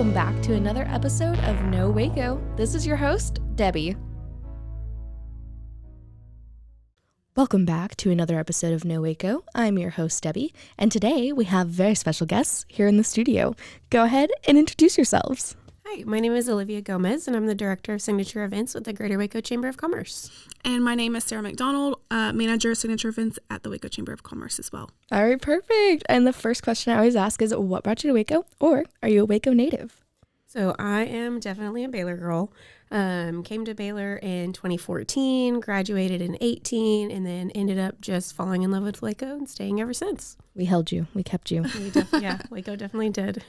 Welcome back to another episode of No Waco. This is your host, Debbie. Welcome back to another episode of No Waco. I'm your host, Debbie, and today we have very special guests here in the studio. Go ahead and introduce yourselves. Hi, my name is Alivia Gomez, and I'm the Director of Signature Events with the Greater Waco Chamber of Commerce. And my name is Sarah McDonald, Manager of Signature Events at the Waco Chamber of Commerce as well. All right, perfect. And the first question I always ask is, what brought you to Waco, or are you a Waco native? So I am definitely a Baylor girl. Came to Baylor in 2014, graduated in 18, and then ended up just falling in love with Waco and staying ever since. We held you. We kept you. Waco definitely did.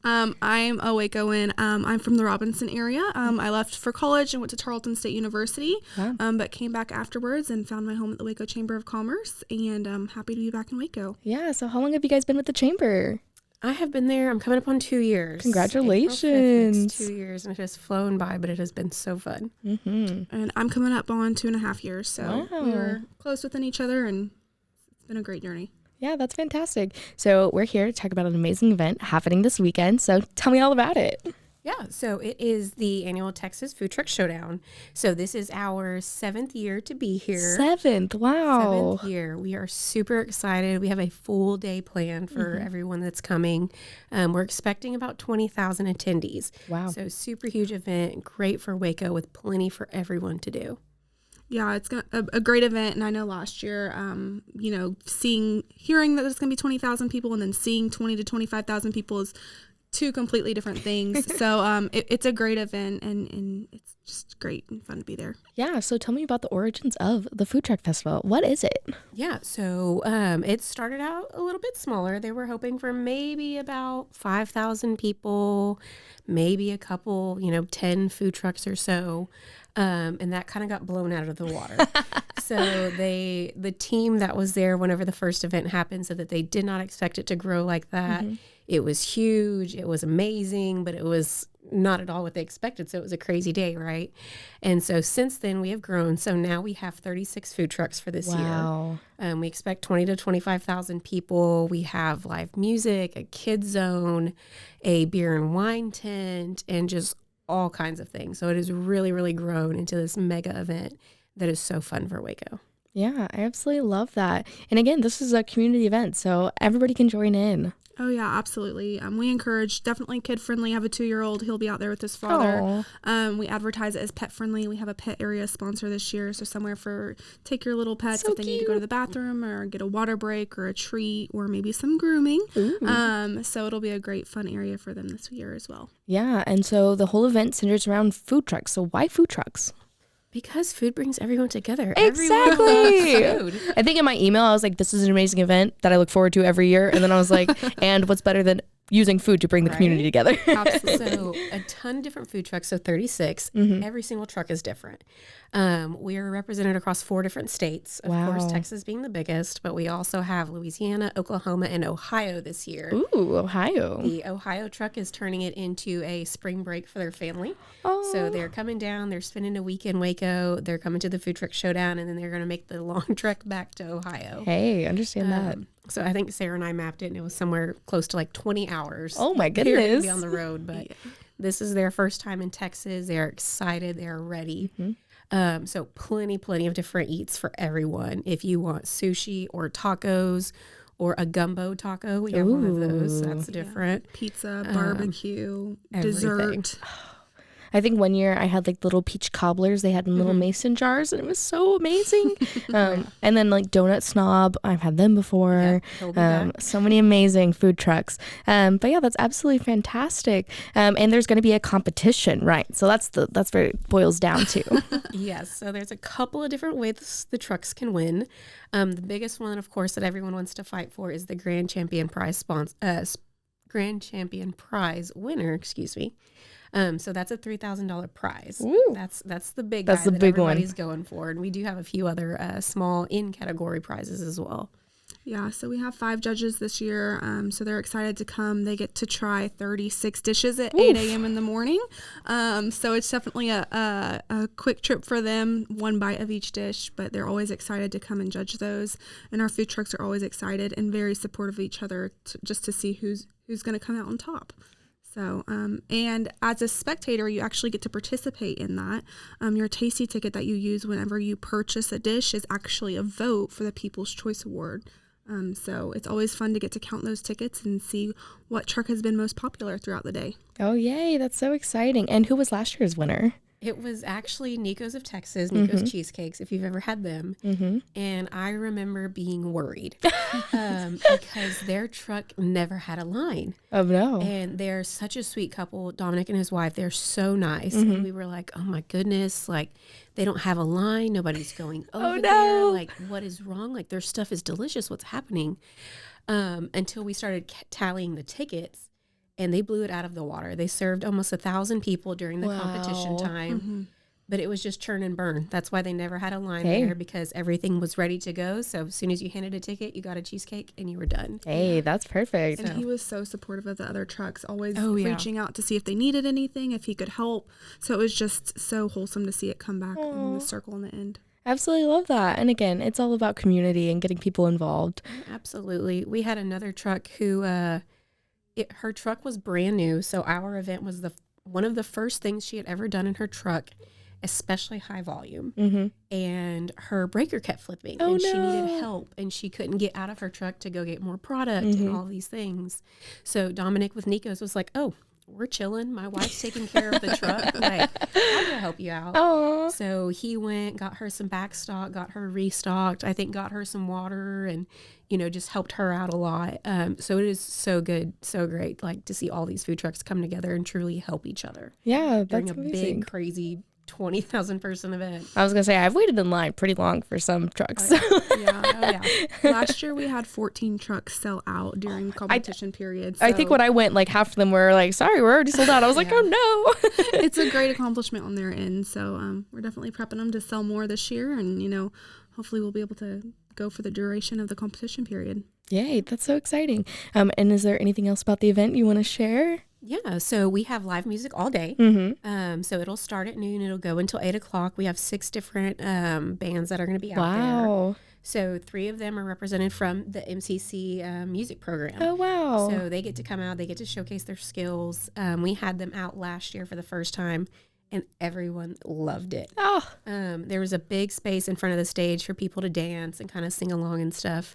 I'm a Wacoan. I'm from the Robinson area. I left for college and went to Tarleton State University, Wow. But came back afterwards and found my home at the Waco Chamber of Commerce, and I'm happy to be back in Waco. Yeah, so how long have you guys been with the chamber? I have been there. I'm coming up on 2 years. Congratulations. April 5th, it's 2 years, and it has flown by, but it has been so fun. Mm-hmm. And I'm coming up on 2.5 years, so Wow. we were close within each other, and it's been a great journey. Yeah, that's fantastic. So we're here to talk about an amazing event happening this weekend. So tell me all about it. Yeah, so it is the annual Texas Food Truck Showdown. So this is our 7th year to be here. Seventh. Wow. 7th year. We are super excited. We have a full day planned for everyone that's coming. We're expecting about 20,000 attendees. Wow. So super huge event, great for Waco with plenty for everyone to do. Yeah, it's a great event, and I know last year, hearing that there's going to be 20,000 people and then seeing 20 to 25,000 people is two completely different things. So it's a great event, and it's just great and fun to be there. Yeah, so tell me about the origins of the Food Truck Festival. What is it? Yeah, so it started out a little bit smaller. They were hoping for maybe about 5,000 people, maybe a couple, 10 food trucks or so. And that kind of got blown out of the water. So the team that was there whenever the first event happened said that they did not expect it to grow like that. Mm-hmm. It was huge. It was amazing, but it was not at all what they expected. So it was a crazy day, right? And so since then we have grown. So now we have 36 food trucks for this Wow. year. We expect 20 to 25,000 people. We have live music, a kids zone, a beer and wine tent, and just all kinds of things. So it has really, really grown into this mega event that is so fun for Waco. Yeah, I absolutely love that. And again, this is a community event, so everybody can join in. Oh, yeah, absolutely. We encourage definitely kid-friendly. I have a 2-year-old. He'll be out there with his father. We advertise it as pet-friendly. We have a pet area sponsor this year, so somewhere for take your little pets if they need to go to the bathroom or get a water break or a treat or maybe some grooming. So it'll be a great fun area for them this year as well. Yeah, and so the whole event centers around food trucks. So why food trucks? Because food brings everyone together. Exactly. Everyone loves food. I think in my email, I was like, this is an amazing event that I look forward to every year. And then I was like, and what's better than using food to bring the community together? Absolutely. So a ton of different food trucks, so 36. Every single truck is different. We are represented across 4 different states. Of course, Texas being the biggest, but we also have Louisiana, Oklahoma, and Ohio this year. Ooh, Ohio. The Ohio truck is turning it into a spring break for their family. Oh. So they're coming down, they're spending a week in Waco, they're coming to the Food Truck Showdown, and then they're going to make the long trek back to Ohio. Hey, understand that. So I think Sarah and I mapped it, and it was somewhere close to like 20 hours. Oh my Period to goodness. be on the road, but this is their first time in Texas. They're excited. They're ready. So plenty of different eats for everyone. If you want sushi or tacos or a gumbo taco, we have one of those. That's different. Pizza, barbecue, everything. dessert. I think one year I had like little peach cobblers they had in little mason jars, and it was so amazing. And then like Donut Snob, I've had them before. So many amazing food trucks. But yeah, that's absolutely fantastic. And there's going to be a competition, right? So that's where it boils down to. Yes. So there's a couple of different ways the trucks can win. The biggest one, of course, that everyone wants to fight for is the Grand Champion Prize winner. Excuse me. So that's a $3,000 prize. Ooh. That's the big That's guy the that big one. everybody's going for. And we do have a few other small in-category prizes as well. Yeah, so we have 5 judges this year, so they're excited to come. They get to try 36 dishes at 8 a.m. in the morning. So it's definitely a quick trip for them, 1 bite of each dish, but they're always excited to come and judge those. And our food trucks are always excited and very supportive of each other just to see who's going to come out on top. So, and as a spectator, you actually get to participate in that. Your tasty ticket that you use whenever you purchase a dish is actually a vote for the People's Choice Award. So it's always fun to get to count those tickets and see what truck has been most popular throughout the day. Oh, yay. That's so exciting. And who was last year's winner? It was actually Nico's of Texas, Nico's Cheesecakes, if you've ever had them. And I remember being worried because their truck never had a line. Oh, no. And they're such a sweet couple, Dominic and his wife. They're so nice. And we were like, oh, my goodness, like, they don't have a line. Nobody's going over there. Like, what is wrong? Like, their stuff is delicious. What's happening? Until we started tallying the tickets. And they blew it out of the water. They served almost 1,000 people during the competition time, but it was just churn and burn. That's why they never had a line there, because everything was ready to go. So as soon as you handed a ticket, you got a cheesecake and you were done. Hey, that's perfect. And he was so supportive of the other trucks, always reaching out to see if they needed anything, if he could help. So it was just so wholesome to see it come back in the circle in the end. Absolutely love that. And again, it's all about community and getting people involved. Absolutely. We had another truck who... her truck was brand new, so our event was one of the first things she had ever done in her truck, especially high volume. And her breaker kept flipping, and she needed help, and she couldn't get out of her truck to go get more product and all these things. So Dominic with Nico's was like, oh, we're chilling. My wife's taking care of the truck. Like, I'll go help you out. Aww. So he went, got her some back stock, got her restocked. I think got her some water and, just helped her out a lot. So it is so good, so great, like, to see all these food trucks come together and truly help each other. Yeah, during that's a amazing. big, crazy 20,000 person event. I was going to say, I've waited in line pretty long for some trucks. Last year we had 14 trucks sell out during competition period. So I think when I went, like, half of them were like, sorry, we're already sold out. I was like, oh no. It's a great accomplishment on their end. So we're definitely prepping them to sell more this year. And, hopefully we'll be able to go for the duration of the competition period. Yay, that's so exciting. And is there anything else about the event you want to share? Yeah, so we have live music all day. So it'll start at noon. It'll go until 8 o'clock. We have 6 different bands that are going to be out there. So 3 of them are represented from the MCC music program. Oh, wow. So they get to come out. They get to showcase their skills. We had them out last year for the first time, and everyone loved it. There was a big space in front of the stage for people to dance and kind of sing along and stuff.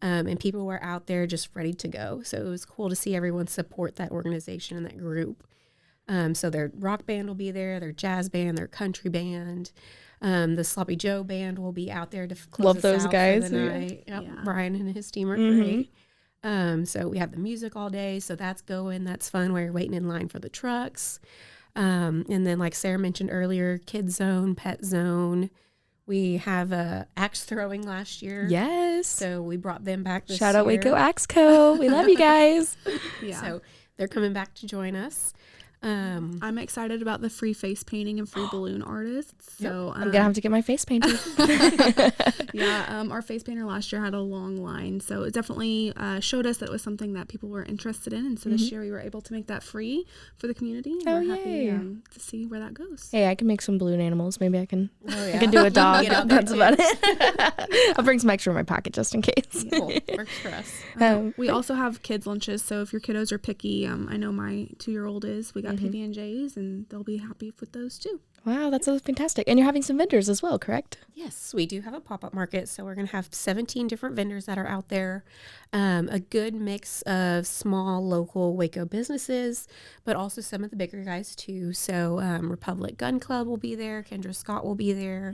And people were out there just ready to go. So it was cool to see everyone support that organization and that group. So their rock band will be there, their jazz band, their country band. The Sloppy Joe band will be out there to close us those out guys. for the night. Yep. Brian and his team are great. So we have the music all day. So that's going. That's fun while you're waiting in line for the trucks. And then, like Sarah mentioned earlier, Kid Zone, Pet Zone. We have axe throwing last year. Yes. So we brought them back this year. Shout out Waco Axe Co. We love you guys. So they're coming back to join us. I'm excited about the free face painting and free balloon artists. So I'm gonna have to get my face painted. Our face painter last year had a long line, so it definitely showed us that it was something that people were interested in, and so this year we were able to make that free for the community, and we're happy to see where that goes. Hey, I can make some balloon animals. Maybe I can do a dog. That's about it. I'll bring some extra in my pocket just in case. Cool. Works for us. We also have kids lunches, so if your kiddos are picky, I know my 2-year-old is. We got PB&Js, and they'll be happy with those too. Wow, that's so fantastic. And you're having some vendors as well, correct? Yes, we do have a pop-up market. So we're going to have 17 different vendors that are out there. A good mix of small, local Waco businesses, but also some of the bigger guys too. So Republic Gun Club will be there. Kendra Scott will be there.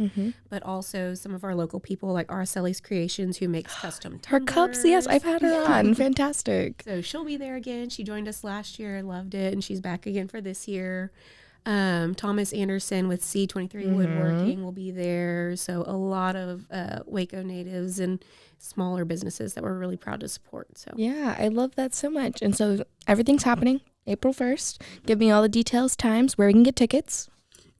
But also some of our local people like Araceli's Creations, who makes custom tumblers. Her cups, yes, I've had her on. Fantastic. So she'll be there again. She joined us last year. I loved it. And she's back again for this year. Thomas Anderson with C23 Woodworking will be there. So a lot of Waco natives and smaller businesses that we're really proud to support. So yeah, I love that so much. And so everything's happening April 1st. Give me all the details, times, where we can get tickets.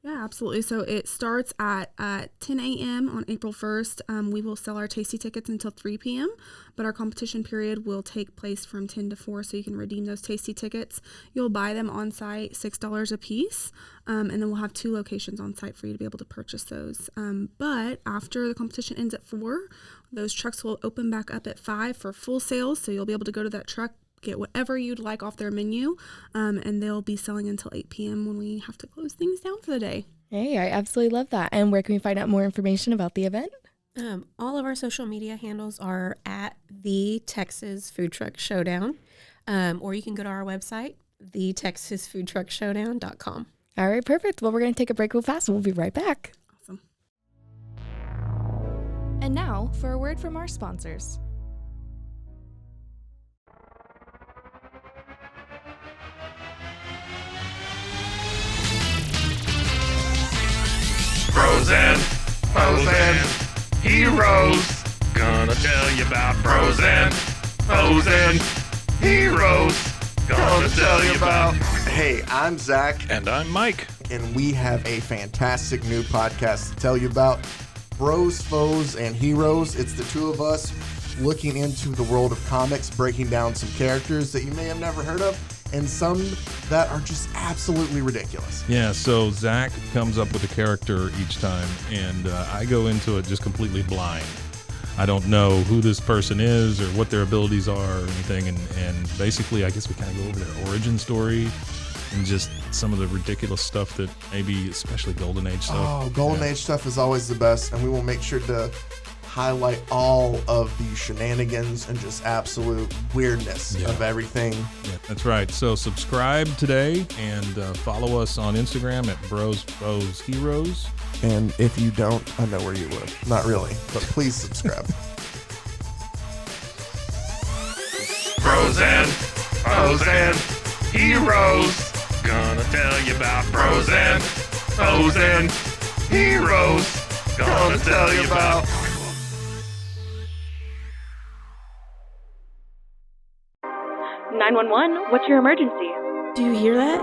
Yeah, absolutely. So it starts at 10 a.m. on April 1st. We will sell our tasty tickets until 3 p.m., but our competition period will take place from 10 to 4, so you can redeem those tasty tickets. You'll buy them on site, $6 a piece, and then we'll have 2 locations on site for you to be able to purchase those. But after the competition ends at 4, those trucks will open back up at 5 for full sales, so you'll be able to go to that truck, get whatever you'd like off their menu. And they'll be selling until 8 p.m. when we have to close things down for the day. Hey, I absolutely love that. And where can we find out more information about the event? All of our social media handles are at the Texas Food Truck Showdown, or you can go to our website, thetexasfoodtruckshowdown.com. All right, perfect. Well, we're going to take a break real fast and we'll be right back. Awesome. And now for a word from our sponsors. Frozen heroes. Gonna tell you about frozen heroes. Gonna tell you about. Hey, I'm Zach. And I'm Mike. And we have a fantastic new podcast to tell you about. Bros, Foes, and Heroes. It's the two of us looking into the world of comics, breaking down some characters that you may have never heard of, and some that are just absolutely ridiculous. Yeah, so Zach comes up with a character each time, and I go into it just completely blind. I don't know who this person is or what their abilities are or anything, and basically I guess we kind of go over their origin story and just some of the ridiculous stuff that maybe, especially Golden Age stuff. Oh, Golden Age stuff is always the best, and we will make sure to highlight all of the shenanigans and just absolute weirdness of everything. Yeah, that's right. So subscribe today and follow us on Instagram at Bros, Foes, Heroes. And if you don't, I know where you live. Not really, but please subscribe. Frozen heroes. Gonna tell you about frozen heroes. Gonna tell you about. 911, what's your emergency? Do you hear that?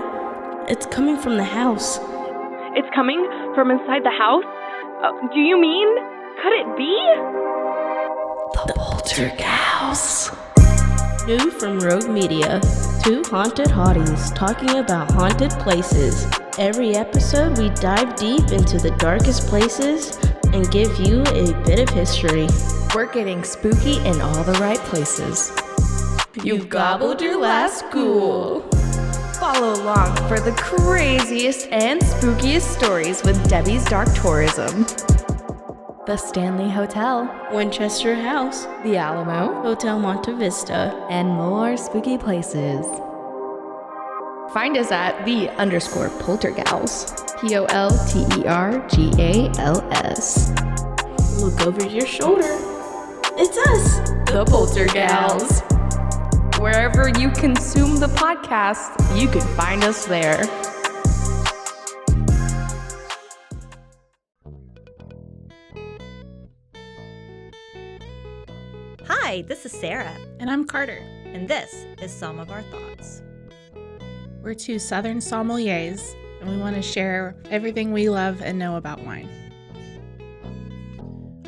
It's coming from the house. It's coming from inside the house? Do you mean? Could it be? The Poltergeist. New from Rogue Media. Two haunted hotties talking about haunted places. Every episode we dive deep into the darkest places and give you a bit of history. We're getting spooky in all the right places. You've gobbled your last ghoul. Follow along for the craziest and spookiest stories with Debbie's Dark Tourism. The Stanley Hotel, Winchester House, The Alamo, Hotel Monte Vista, and more spooky places. Find us at _Poltergals. POLTERGALS. Look over your shoulder. It's us, The Poltergals. Wherever you consume the podcast, you can find us there. Hi, this is Sarah, And I'm Carter. and this is Some of Our Thoughts. We're two Southern sommeliers, and we want to share everything we love and know about wine.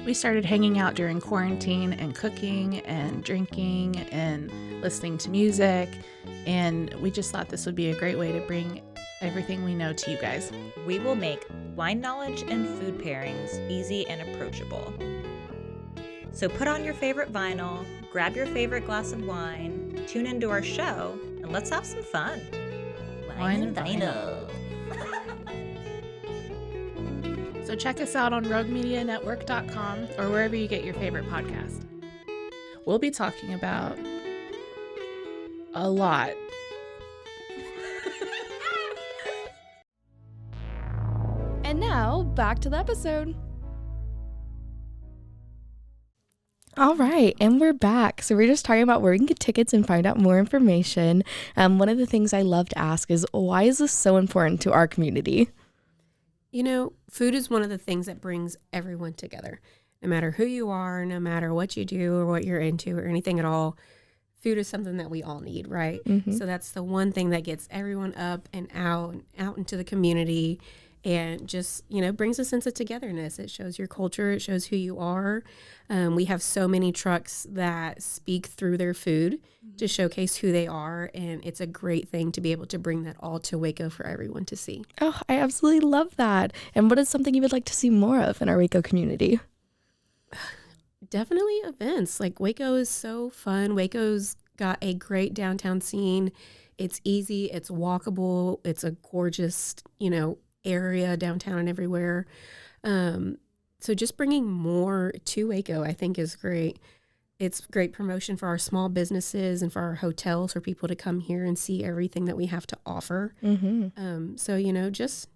We started hanging out during quarantine and cooking and drinking and listening to music, and we just thought this would be a great way to bring everything we know to you guys. We will make wine knowledge and food pairings easy and approachable. So put on your favorite vinyl, grab your favorite glass of wine, tune into our show, and let's have some fun. Wine and vinyl. So check us out on roguemedianetwork.com or wherever you get your favorite podcast. We'll be talking about a lot. And now, back to the episode. All right, and we're back. So we're just talking about where you can get tickets and find out more information. One of the things I love to ask is, why is this so important to our community? You know, food is one of the things that brings everyone together. No matter who you are, no matter what you do or what you're into or anything at all, food is something that we all need, right? Mm-hmm. So that's the one thing that gets everyone up and out into the community and just, you know, brings a sense of togetherness. It shows your culture. It shows who you are. We have so many trucks that speak through their food to showcase who they are. And it's a great thing to be able to bring that all to Waco for everyone to see. Oh, I absolutely love that. And what is something you would like to see more of in our Waco community? Definitely events. Like Waco is so fun. Waco's got a great downtown scene. It's easy, it's walkable, it's a gorgeous, area downtown and everywhere. So just bringing more to Waco, I think, is great. It's great promotion for our small businesses and for our hotels, for people to come here and see everything that we have to offer. So,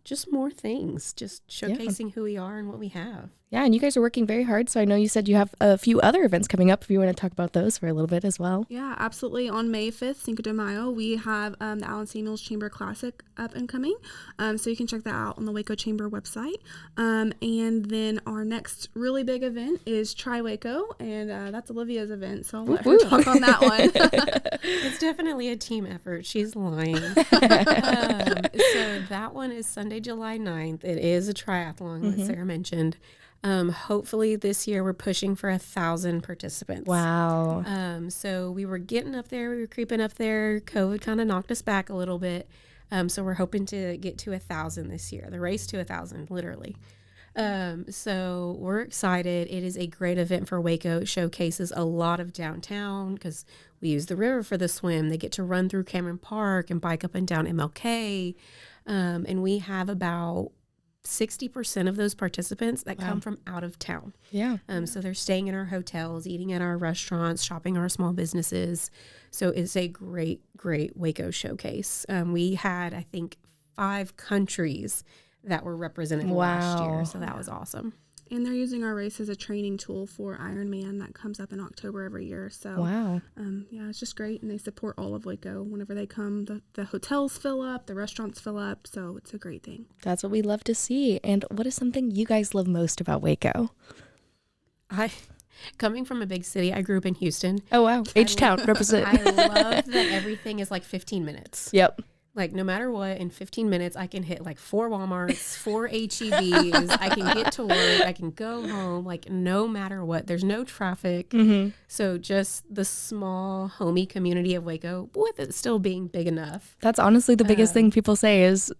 just more things, just showcasing who we are and what we have. Yeah, and you guys are working very hard. So I know you said you have a few other events coming up. If you want to talk about those for a little bit as well. Yeah, absolutely. On May 5th, Cinco de Mayo, we have the Allen Samuels Chamber Classic up and coming. So you can check that out on the Waco Chamber website. And then our next really big event is Try Waco, and that's Olivia's event. So I'll let her talk on that one. It's definitely a team effort. She's lying. So that one is Sunday, July 9th. It is a triathlon, like Sarah mentioned. Hopefully this year we're pushing for 1,000 participants. Wow. So we were getting up there, we were creeping up there. COVID kind of knocked us back a little bit. So we're hoping to get to 1,000 this year, the race to 1,000, literally. So we're excited. It is a great event for Waco. It showcases a lot of downtown because we use the river for the swim. They get to run through Cameron Park and bike up and down MLK. And we have about 60% of those participants that come from out of town. Yeah. So they're staying in our hotels, eating at our restaurants, shopping our small businesses. So it's a great, great Waco showcase. We had, I think, 5 countries that were represented last year. So that was awesome. And they're using our race as a training tool for Ironman that comes up in October every year. So, it's just great. And they support all of Waco. Whenever they come, the hotels fill up, the restaurants fill up. So it's a great thing. That's what we love to see. And what is something you guys love most about Waco? Coming from a big city, I grew up in Houston. Oh, wow. H-Town, represent. I love that everything is like 15 minutes. Yep. Like, no matter what, in 15 minutes, I can hit like 4 Walmarts, 4 H-E-Bs. I can get to work. I can go home. Like, no matter what. There's no traffic. So just the small, homey community of Waco, with it still being big enough. That's honestly the biggest thing people say is,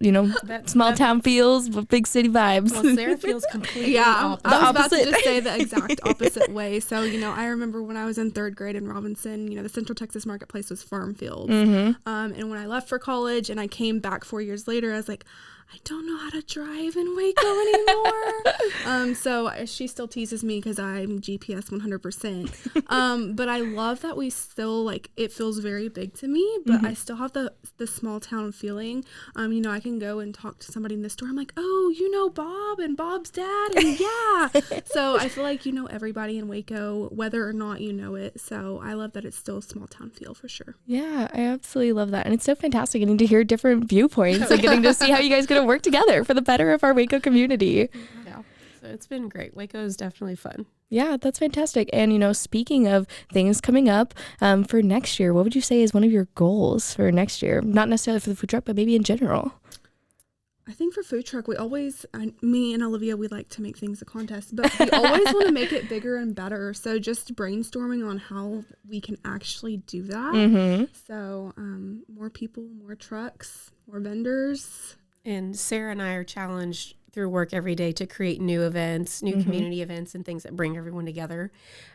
small town feels, but big city vibes. Well, Sarah feels completely opposite. I was about to just say the exact opposite way. So, I remember when I was in 3rd grade in Robinson, the Central Texas Marketplace was farm fields. And when I left for college, and I came back 4 years later, I was like, I don't know how to drive in Waco anymore. So she still teases me because I'm GPS 100%. But I love that we still, it feels very big to me, but I still have the small town feeling. I can go and talk to somebody in the store. I'm like, oh, Bob and Bob's dad. And yeah. So I feel like everybody in Waco, whether or not you know it. So I love that it's still a small town feel for sure. Yeah, I absolutely love that. And it's so fantastic getting to hear different viewpoints and getting to see how you guys could work together for the better of our Waco community. Yeah, so it's been great. Waco is definitely fun. Yeah, that's fantastic. And, speaking of things coming up for next year, what would you say is one of your goals for next year? Not necessarily for the food truck, but maybe in general. I think for food truck, me and Alivia, we like to make things a contest, but we always want to make it bigger and better. So just brainstorming on how we can actually do that. So more people, more trucks, more vendors. And Sarah and I are challenged through work every day to create new events, new community events, and things that bring everyone together.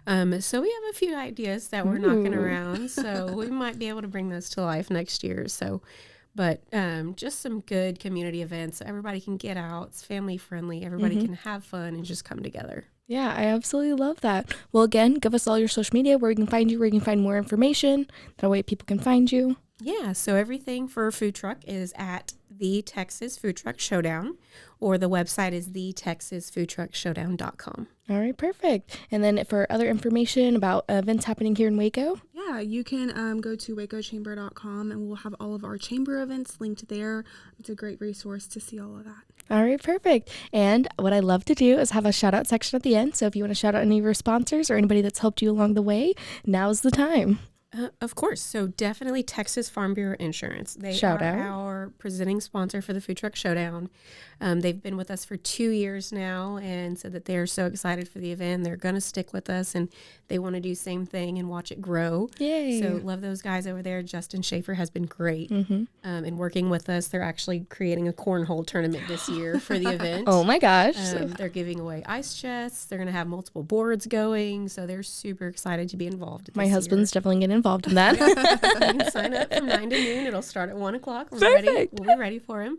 So we have a few ideas that we're knocking around. So we might be able to bring those to life next year. But just some good community events so everybody can get out. It's family friendly. Everybody can have fun and just come together. Yeah, I absolutely love that. Well, again, give us all your social media, where we can find you, where you can find more information. That way people can find you. Yeah, so everything for food truck is at the Texas Food Truck Showdown, or the website is thetexasfoodtruckshowdown.com. All right, perfect. And then for other information about events happening here in Waco? Yeah, you can go to wacochamber.com, and we'll have all of our chamber events linked there. It's a great resource to see all of that. All right, perfect. And what I love to do is have a shout out section at the end. So if you want to shout out any of your sponsors or anybody that's helped you along the way, now's the time. Of course. So definitely Texas Farm Bureau Insurance. They Shout are out. our presenting sponsor for the Food Truck Showdown. They've been with us for 2 years now, and said that they're so excited for the event. They're going to stick with us, and they want to do the same thing and watch it grow. Yay. So love those guys over there. Justin Schaefer has been great in working with us. They're actually creating a cornhole tournament this year for the event. Oh my gosh. They're giving away ice chests. They're going to have multiple boards going. So they're super excited to be involved. My husband's definitely getting involved in that. You can sign up from 9 to noon. It'll start at 1 o'clock. We'll be ready for him.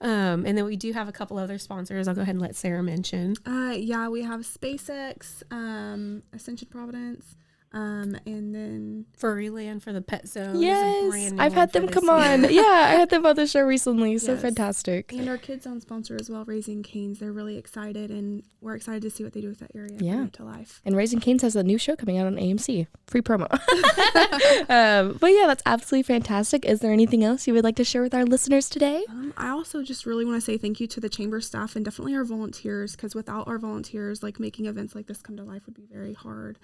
And then we do have a couple other sponsors. I'll go ahead and let Sarah mention. Yeah, we have SpaceX, Ascension Providence, and then Furryland for the pet zone. Yes, I've had them come on. Yeah, I had them on the show recently. So fantastic. And our Kids Zone sponsor as well, Raising Cane's. They're really excited, and we're excited to see what they do with that area. Yeah, bring it to life. And Raising Cane's has a new show coming out on AMC. Free promo. But yeah, that's absolutely fantastic. Is there anything else you would like to share with our listeners today? I also just really want to say thank you to the chamber staff and definitely our volunteers, because without our volunteers, like making events like this come to life would be very hard.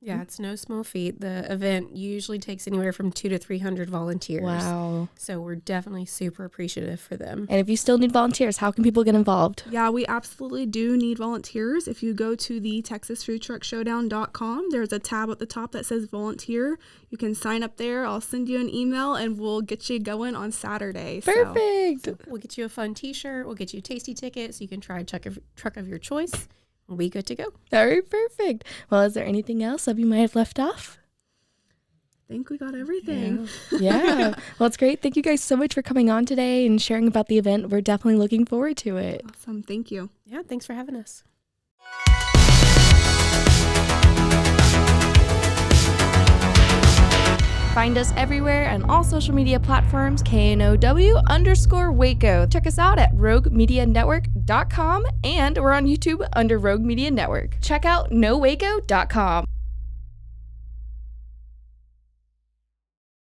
Yeah, it's no small feat. The event usually takes anywhere from 200 to 300 volunteers. Wow. So we're definitely super appreciative for them. And if you still need volunteers, how can people get involved? Yeah, we absolutely do need volunteers. If you go to the TexasFoodTruckShowdown.com, there's a tab at the top that says volunteer. You can sign up there. I'll send you an email and we'll get you going on Saturday. Perfect. So we'll get you a fun t-shirt. We'll get you a tasty ticket so you can try a truck of your choice. We'll be good to go. All right, perfect. Well, is there anything else that we might have left off? I think we got everything. Yeah. Well, it's great. Thank you guys so much for coming on today and sharing about the event. We're definitely looking forward to it. Awesome. Thank you. Yeah, thanks for having us. Find us everywhere on all social media platforms, KNOW_Waco. Check us out at roguemedianetwork.com, and we're on YouTube under Rogue Media Network. Check out nowaco.com.